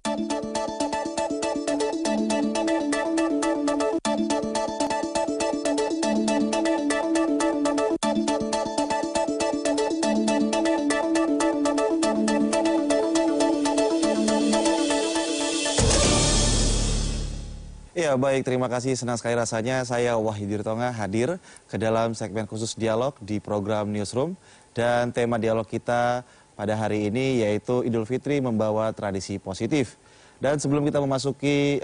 Ya baik, terima kasih. Senang sekali rasanya saya Wahyu Dirtonga hadir ke dalam segmen khusus dialog di program Newsroom. Dan tema dialog kita pada hari ini yaitu Idul Fitri membawa tradisi positif. Dan sebelum kita memasuki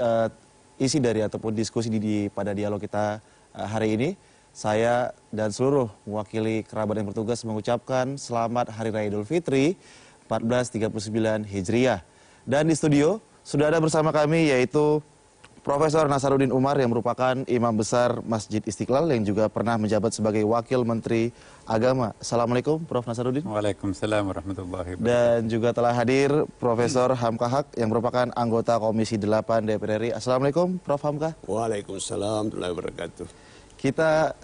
isi dari ataupun diskusi pada dialog kita hari ini, saya dan seluruh mewakili kerabat yang bertugas mengucapkan selamat Hari Raya Idul Fitri 1439 Hijriah. Dan di studio sudah ada bersama kami yaitu Profesor Nasaruddin Umar yang merupakan Imam Besar Masjid Istiqlal yang juga pernah menjabat sebagai Wakil Menteri Agama. Assalamualaikum Prof. Nasaruddin. Waalaikumsalam warahmatullahi wabarakatuh. Dan juga telah hadir Profesor Hamka Haq yang merupakan anggota Komisi 8 DPR RI. Assalamualaikum Prof. Hamka. Waalaikumsalam warahmatullahi wabarakatuh. Kita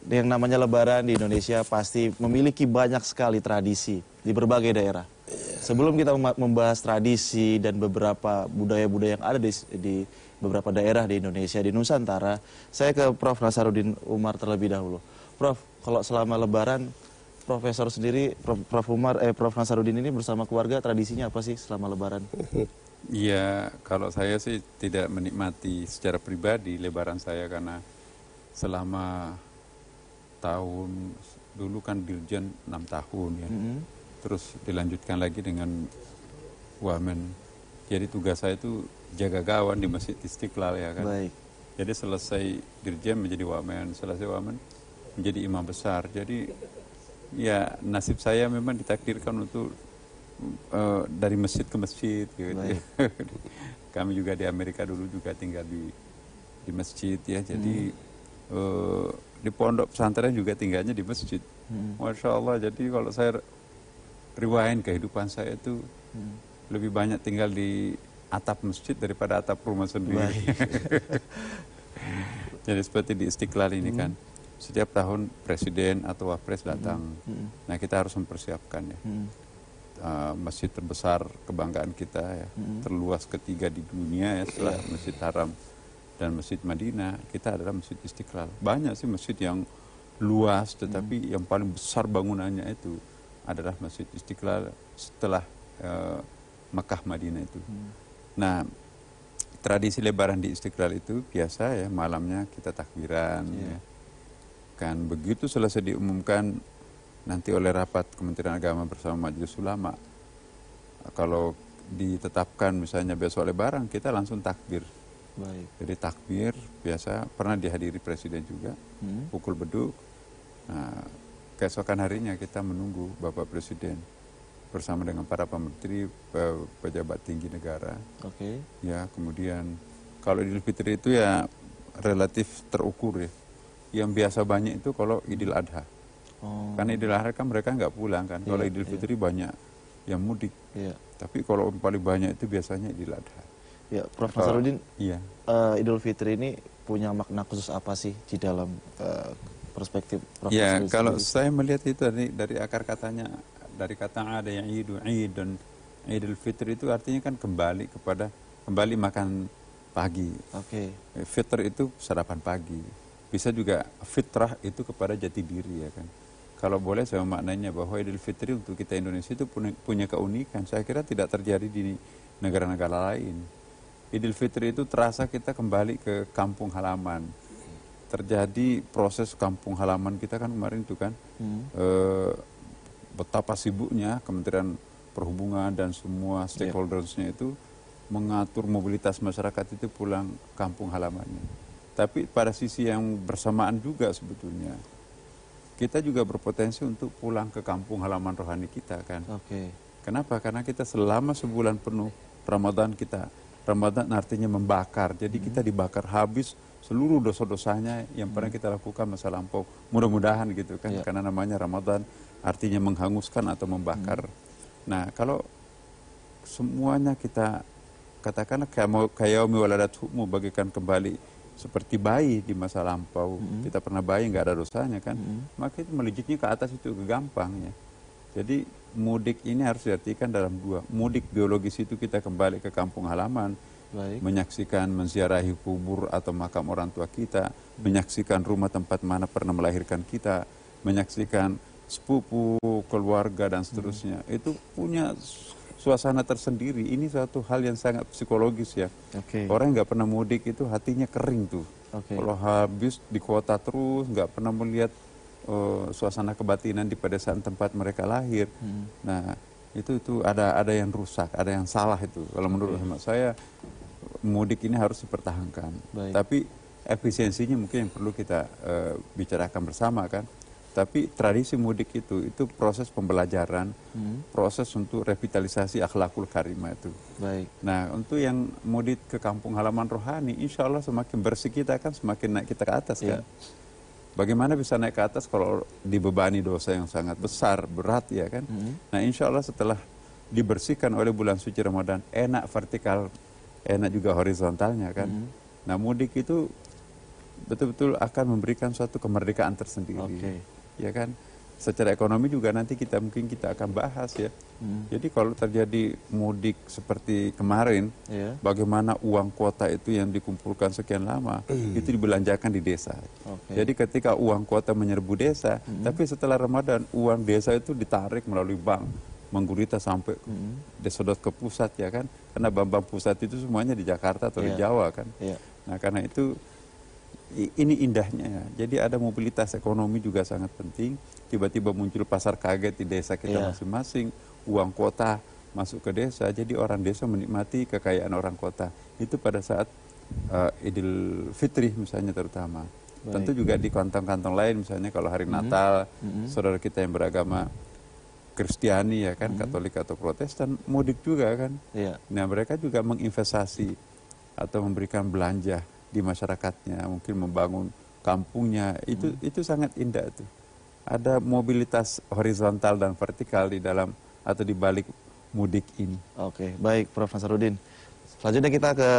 yang namanya Lebaran di Indonesia pasti memiliki banyak sekali tradisi di berbagai daerah. Sebelum kita membahas tradisi dan beberapa budaya-budaya yang ada di beberapa daerah di Indonesia, di Nusantara, saya ke Prof. Nasaruddin Umar terlebih dahulu. Prof, kalau selama Lebaran, Profesor sendiri, Prof. Nasaruddin ini bersama keluarga tradisinya apa sih selama Lebaran? Iya, kalau saya sih tidak menikmati secara pribadi Lebaran saya karena selama tahun dulu kan Dirjen 6 tahun ya. Terus dilanjutkan lagi dengan Wamen. Jadi tugas saya itu jaga gawang di Masjid Istiqlal ya kan. Baik. Jadi selesai Dirjen menjadi Wamen, selesai Wamen menjadi Imam Besar. Jadi ya nasib saya memang ditakdirkan untuk dari masjid ke masjid gitu. Kami juga di Amerika dulu juga tinggal di masjid ya. Jadi di pondok pesantren juga tinggalnya di masjid. Masya Allah. Jadi kalau saya riwayat kehidupan saya itu lebih banyak tinggal di atap masjid daripada atap rumah sendiri. Jadi seperti di Istiqlal ini kan, setiap tahun presiden atau wapres datang. Nah kita harus mempersiapkan ya. Masjid terbesar kebanggaan kita ya, terluas ketiga di dunia ya setelah Masjid Haram dan Masjid Madinah, kita adalah Masjid Istiqlal. Banyak sih masjid yang luas, tetapi yang paling besar bangunannya itu adalah Masjid Istiqlal setelah Makkah Madinah itu. Nah, tradisi Lebaran di Istiqlal itu biasa ya, malamnya kita takbiran ya. Kan begitu selesai diumumkan nanti oleh rapat Kementerian Agama bersama Majelis Ulama, kalau ditetapkan misalnya besok Lebaran, kita langsung takbir. Baik. Jadi takbir biasa pernah dihadiri presiden juga, pukul beduk. Nah, keesokan harinya kita menunggu Bapak Presiden bersama dengan para pementeri, pejabat tinggi negara. Oke. Ya, kemudian kalau Idul Fitri itu ya relatif terukur ya. Yang biasa banyak itu kalau Idul Adha. Karena Idul Adha kan mereka nggak pulang kan. Kalau Idul Fitri banyak yang mudik. Tapi kalau paling banyak itu biasanya Idul Adha. Ya, Prof. Nasaruddin, iya. Idul Fitri ini punya makna khusus apa sih di dalam perspektif Prof. Ya, Nasaruddin kalau sendiri? saya melihat itu dari akar katanya, dari kata ada yang Id dan Idul Fitri itu artinya kan kembali makan pagi. Oke. Fitr itu sarapan pagi. Bisa juga fitrah itu kepada jati diri ya kan. Kalau boleh saya maknanya bahwa Idul Fitri untuk kita Indonesia itu punya keunikan. Saya kira tidak terjadi di negara-negara lain. Idul Fitri itu terasa kita kembali ke kampung halaman. Terjadi proses kampung halaman kita kan kemarin itu kan. Betapa sibuknya Kementerian Perhubungan dan semua stakeholdersnya itu mengatur mobilitas masyarakat itu pulang kampung halamannya. Tapi pada sisi yang bersamaan juga sebetulnya, kita juga berpotensi untuk pulang ke kampung halaman rohani kita kan. Oke. Kenapa? Karena kita selama sebulan penuh Ramadan artinya membakar. Jadi kita dibakar habis seluruh dosa-dosanya yang pernah kita lakukan masa lampau. Mudah-mudahan gitu kan. Karena namanya Ramadan artinya menghanguskan atau membakar. Nah, kalau semuanya kita katakanlah kayak waladatuhmu, bagikan kembali seperti bayi di masa lampau. Kita pernah bayi nggak ada dosanya kan. Maka itu melejitnya ke atas itu gampang ya. Jadi mudik ini harus diartikan dalam dua. Mudik biologis itu kita kembali ke kampung halaman, Baik. menyaksikan, menziarahi kubur atau makam orang tua kita, menyaksikan rumah tempat mana pernah melahirkan kita, menyaksikan sepupu, keluarga dan seterusnya. Itu punya suasana tersendiri. Ini suatu hal yang sangat psikologis ya. Oke. Orang yang nggak pernah mudik itu hatinya kering tuh. Oke. Kalau habis di kota terus, nggak pernah melihat suasana kebatinan di pedesaan tempat mereka lahir. Nah, itu ada yang rusak, ada yang salah itu. Kalau menurut hemat saya, mudik ini harus dipertahankan. Baik. Tapi efisiensinya mungkin yang perlu kita bicarakan bersama kan. Tapi tradisi mudik itu proses pembelajaran, proses untuk revitalisasi akhlakul karimah itu. Baik. Nah, untuk yang mudik ke kampung halaman rohani, insya Allah semakin bersih kita kan semakin naik kita ke atas kan. Bagaimana bisa naik ke atas kalau dibebani dosa yang sangat besar, berat ya kan. Nah, insya Allah setelah dibersihkan oleh bulan suci Ramadan, enak vertikal, enak juga horizontalnya kan. Nah, mudik itu betul-betul akan memberikan suatu kemerdekaan tersendiri. Oke. Ya kan. Secara ekonomi juga nanti mungkin kita akan bahas ya. Jadi kalau terjadi mudik seperti kemarin, bagaimana uang kuota itu yang dikumpulkan sekian lama itu dibelanjakan di desa. Jadi ketika uang kuota menyerbu desa, tapi setelah Ramadan uang desa itu ditarik melalui bank, menggurita sampai disedot ke pusat ya kan. Karena bank-bank pusat itu semuanya di Jakarta atau di Jawa kan. Nah, karena itu ini indahnya ya. Jadi ada mobilitas ekonomi juga sangat penting. Tiba-tiba muncul pasar kaget di desa kita masing-masing, uang kota masuk ke desa, jadi orang desa menikmati kekayaan orang kota. Itu pada saat Idul Fitri misalnya terutama. Tentu juga di kantong-kantong lain, misalnya kalau hari Natal, saudara kita yang beragama Kristiani ya kan, Katolik atau Protestan, mudik juga kan. Nah, mereka juga menginvestasi atau memberikan belanja di masyarakatnya, mungkin membangun kampungnya, itu sangat indah tuh. Ada mobilitas horizontal dan vertikal di dalam atau di balik mudik ini. Oke, baik Prof. Nasaruddin. Selanjutnya kita ke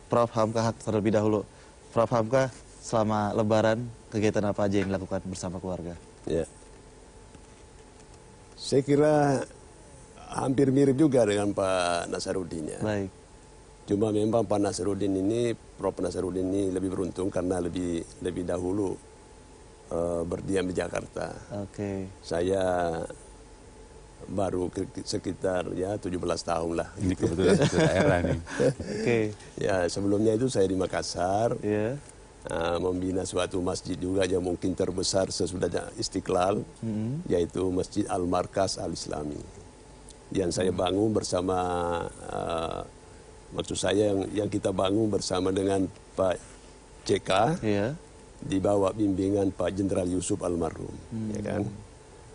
Prof. Hamka terlebih dahulu. Prof. Hamka, selama Lebaran kegiatan apa aja yang dilakukan bersama keluarga? Ya. Saya kira hampir mirip juga dengan Pak Nasaruddin ya. Baik. Cuma memang Pak Nasaruddin ini, Prof. Nasaruddin ini lebih beruntung karena lebih dahulu berdiam di Jakarta. Oke. Saya baru sekitar ya 17 tahun lah. Ini kebetulan satu daerah nih. Oke. Ya, sebelumnya itu saya di Makassar. Iya. Membina suatu masjid juga yang mungkin terbesar sesudahnya Istiqlal, yaitu Masjid Al-Markas Al-Islami. Yang saya bangun bersama, maksud saya yang kita bangun bersama dengan Pak CK, di bawah bimbingan Pak Jenderal Yusuf Almarhum, ya kan.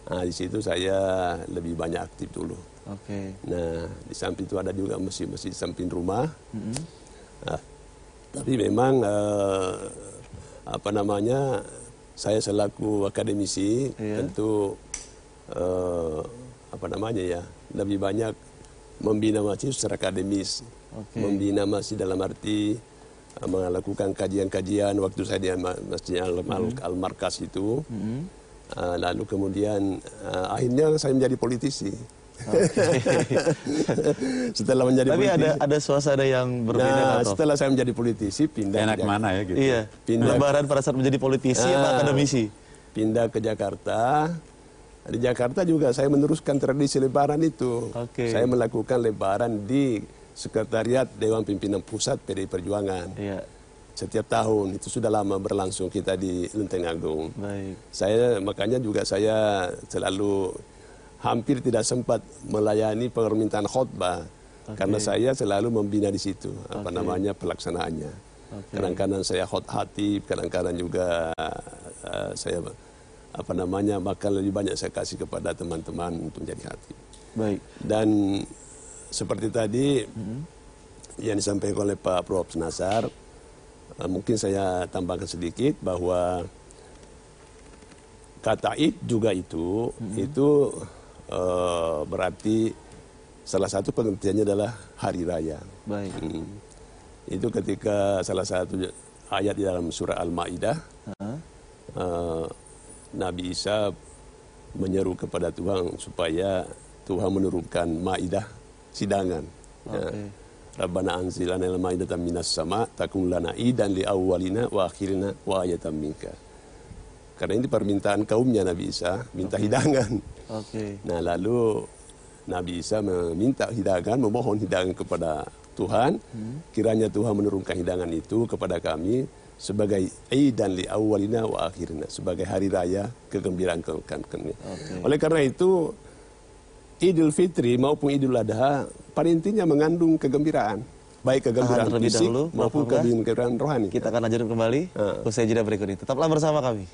Nah, di situ saya lebih banyak aktif dulu. Oke. Nah, di samping itu ada juga masjid-masjid di samping rumah. Nah, tapi memang apa namanya, saya selaku akademisi tentu apa namanya ya, lebih banyak membina masjid secara akademis. Membina masjid dalam arti melakukan kajian-kajian waktu saya di Masjid Al-Markas itu. Lalu kemudian akhirnya saya menjadi politisi. Setelah menjadi tapi politisi. Tapi ada suasana yang berbeda. Nah, setelah saya menjadi politisi, pindah. Enak mana ya gitu. Iya. Lebaran pada saat menjadi politisi atau akademisi? Pindah ke Jakarta. Di Jakarta juga saya meneruskan tradisi Lebaran itu. Saya melakukan Lebaran di Sekretariat Dewan Pimpinan Pusat PDI Perjuangan. Setiap tahun, itu sudah lama berlangsung kita di Lenteng Agung. Saya makanya juga saya selalu hampir tidak sempat melayani permintaan khutbah karena saya selalu membina di situ apa namanya pelaksanaannya. Kadang-kadang saya khatib, kadang-kadang juga saya apa namanya bahkan lebih banyak saya kasih kepada teman-teman untuk menjadi khatib. Dan seperti tadi yang disampaikan oleh Pak Prof. Nasar, mungkin saya tambahkan sedikit bahwa kata id juga itu berarti salah satu pengertiannya adalah hari raya. Itu ketika salah satu ayat di dalam surah Al-Maidah, Nabi Isa menyeru kepada Tuhan supaya Tuhan menurunkan maidah sidangan. Ya. Rabbana anzilana al-maidatan minas sama takun lana idan li awwalina wa akhirina wa ayatan minka. Karena ini permintaan kaumnya Nabi Isa, minta hidangan. Nah, lalu Nabi Isa meminta hidangan, memohon hidangan kepada Tuhan. Kiranya Tuhan menurunkan hidangan itu kepada kami sebagai idan li awwalina wa akhirina, sebagai hari raya kegembiraan kami. Oleh karena itu Idul Fitri maupun Idul Adha pada intinya mengandung kegembiraan, baik kegembiraan fisik maupun kegembiraan rohani. Kita akan lanjutkan kembali usai jeda berikut ini. Tetaplah bersama kami.